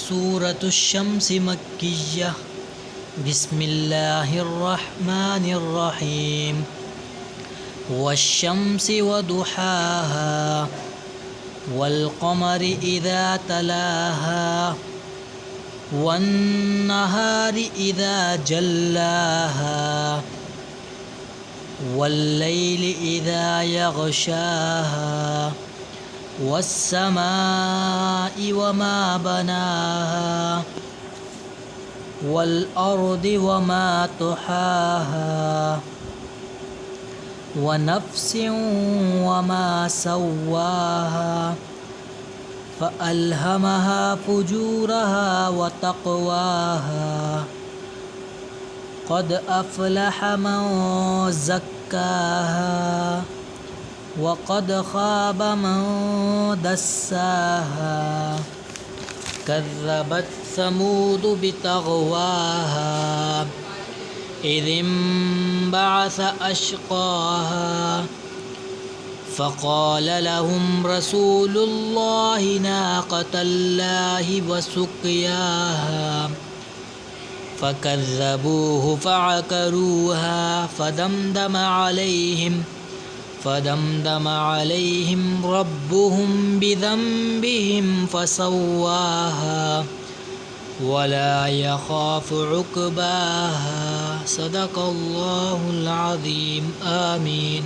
सूरतुश शम्स मक्किय्यह। बिस्मिल्लाहिर्रहमानिर्रहीम। वश्शम्सि वदुहाहा वल्क़मरि इज़ा तलाहा वन्नहारि इज़ा जल्लाहा वल्लैलि इज़ा यग़शाहा वस्समाइ वमा बनाहा वल्अर्दि वमा तुहाहा वनफ्सिन वमा सव्वाहा फ़अल्हमहा फ़ुजूरहा वतक़वाहा। क़द अफ़लह मन ज़क्काहा वक़द ख़ाब मन दस्साहा। कज़्ज़बत समूद बितग़वाहा इज़ इंबअस अशक़ाहा फ़क़ाल लहुम रसूलुल्लाहि नाक़तल्लाहि वसुक़याहा फ़कज़्ज़बूहु फ़अक़रूहा फ़दमदम अलैहिम रब्बुहुम बिज़ंबिहिम फ़सव्वाहा वला यख़ाफ़ु उक़बाहा। सदक़ल्लाहुल अज़ीम। आमीन।